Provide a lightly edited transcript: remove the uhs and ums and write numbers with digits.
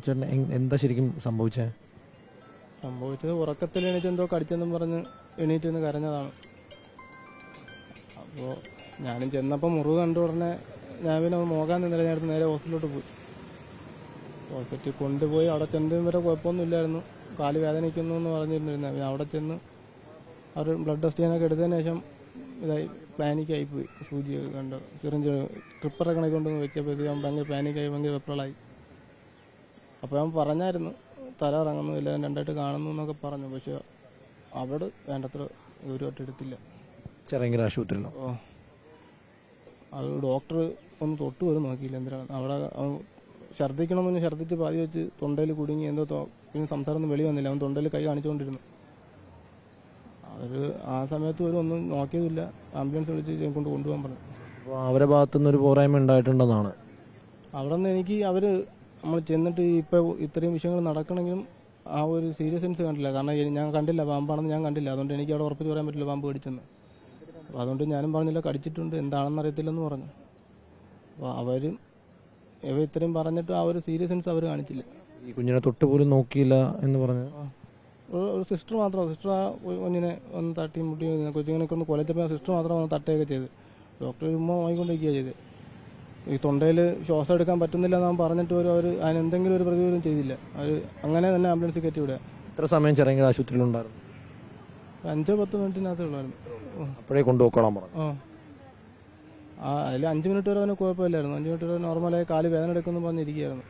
ചേട്ടൻ എന്താ ശരിക്കും സംഭവിച്ചത്? ഉറക്കത്തിൽ എണീറ്റ് എന്തോ കടിച്ചെന്നും പറഞ്ഞ് എണീറ്റ് നിന്ന് കരഞ്ഞതാണ്. അപ്പോൾ ഞാനും ചെന്നപ്പോൾ മുറിവ് കണ്ടു ഉടനെ ഞാൻ പിന്നെ നോക്കാൻ നിന്നില്ല. ഞാൻ നേരെ ഹോസ്പിറ്റലിലോട്ട് പോയി. ഹോസ്പിറ്റലിൽ കൊണ്ടുപോയി അവിടെ ചെന്നതും വരെ കുഴപ്പമൊന്നുമില്ലായിരുന്നു. കാല് വേദനിക്കുന്നു എന്ന് പറഞ്ഞിരുന്നിരുന്നത്. പിന്നെ അവിടെ ചെന്ന് അവർ ബ്ലഡ് ടെസ്റ്റ് ചെയ്യാനൊക്കെ എടുത്തതിന് ശേഷം ഇതായി പാനിക്കായിപ്പോയി. സൂചിയൊക്കെ കണ്ട് സിറിഞ്ച് ട്രിപ്പറൊക്കെ കണക്കൊണ്ടെന്ന് വെച്ചപ്പോഴത്തേക്ക് അവൻ ഭയങ്കര പാനിക്കായി, ഭയങ്കര വെപ്രളായി. അപ്പോൾ അവൻ പറഞ്ഞായിരുന്നു തല ഇറങ്ങുന്നില്ല, രണ്ടായിട്ട് കാണുന്നു എന്നൊക്കെ പറഞ്ഞു. പക്ഷെ അവിടെ വേണ്ടത്ര ഗൗരവമായിട്ട് എടുത്തില്ല. ചെറിയ ആശുപത്രിയിലോ? ഓ, അത് ഡോക്ടർ ഒന്ന് തൊട്ട് പോലും നോക്കിയില്ല. എന്തിനാണ് അവിടെ ഛർദ്ദിക്കണമെന്ന് ഛർദ്ദിച്ച് പാതി വെച്ച് തൊണ്ടയിൽ കുടുങ്ങി എന്തോ പിന്നെ സംസാരമൊന്നും വെളി വന്നില്ല. അവൻ തൊണ്ടയിൽ കൈ കാണിച്ചുകൊണ്ടിരുന്നു. അവർ ആ സമയത്ത് പോലും ഒന്നും നോക്കിയതില്ല. ആംബുലൻസ് വിളിച്ച് കൊണ്ടുപോകാൻ പറഞ്ഞു. അപ്പോൾ അവരുടെ ഭാഗത്തുനിന്ന് ഒരു പോരായ്മ ഉണ്ടായിട്ടുണ്ടെന്നാണ്. അവിടെ നിന്ന് എനിക്ക് അവർ നമ്മൾ ചെന്നിട്ട് ഇപ്പോൾ ഇത്രയും വിഷയങ്ങൾ നടക്കണമെങ്കിലും ആ ഒരു സീരിയസ്നെസ് കണ്ടില്ല. കാരണം ഞാൻ കണ്ടില്ല, പാമ്പാണെന്ന് ഞാൻ കണ്ടില്ല. അതുകൊണ്ട് എനിക്ക് അവിടെ ഉറപ്പിച്ച് പറയാൻ പറ്റില്ല പാമ്പ് കടിച്ചെന്ന്. അപ്പോൾ അതുകൊണ്ട് ഞാനും പറഞ്ഞില്ല കടിച്ചിട്ടുണ്ട്, എന്താണെന്ന് അറിയത്തില്ലെന്ന് പറഞ്ഞു. അപ്പോൾ ഇവ ഇത്രയും പറഞ്ഞിട്ട് ആ ഒരു സീരിയസ്നെസ് അവർ കാണിച്ചില്ല. ഈ കുഞ്ഞിനെ തൊട്ട് പോലും നോക്കിയില്ല എന്ന് പറഞ്ഞു. ഒരു സിസ്റ്റർ മാത്രം, സിസ്റ്റർ ആ കുഞ്ഞിനെ ഒന്ന് തട്ടി മുട്ടി കൊച്ചിങ്ങനൊക്കെ ഒന്ന് കൊലച്ചപ്പോൾ സിസ്റ്റർ മാത്രം ഒന്ന് തട്ടുകയൊക്കെ ചെയ്ത്. ഡോക്ടർ ഉമ്മ വാങ്ങിക്കൊണ്ടിരിക്കുകയാണ് ചെയ്ത്. ഈ തൊണ്ടയിൽ ശ്വാസം എടുക്കാൻ പറ്റുന്നില്ല എന്ന് പറഞ്ഞിട്ട് പോലും അവർ അതിനെന്തെങ്കിലും ഒരു പ്രതികരണം ചെയ്തില്ല. അവർ അങ്ങനെ തന്നെ ആംബുലൻസ് കയറ്റി വിടുക. എത്ര സമയം ചെറിയ ആശുപത്രിയിലുണ്ടായിരുന്നു? 5-10 മിനിറ്റിനകത്തേ ഉള്ളായിരുന്നു. അപ്പോഴേ കൊണ്ടുപോയിക്കോളാൻ പറഞ്ഞു. അതിൽ 5 മിനിറ്റ് വരെ അവന് കുഴപ്പമില്ലായിരുന്നു. 5 മിനിറ്റ് വരെ നോർമലായി കാല് വേദന എടുക്കുമെന്ന് പറഞ്ഞിരിക്കുകയായിരുന്നു.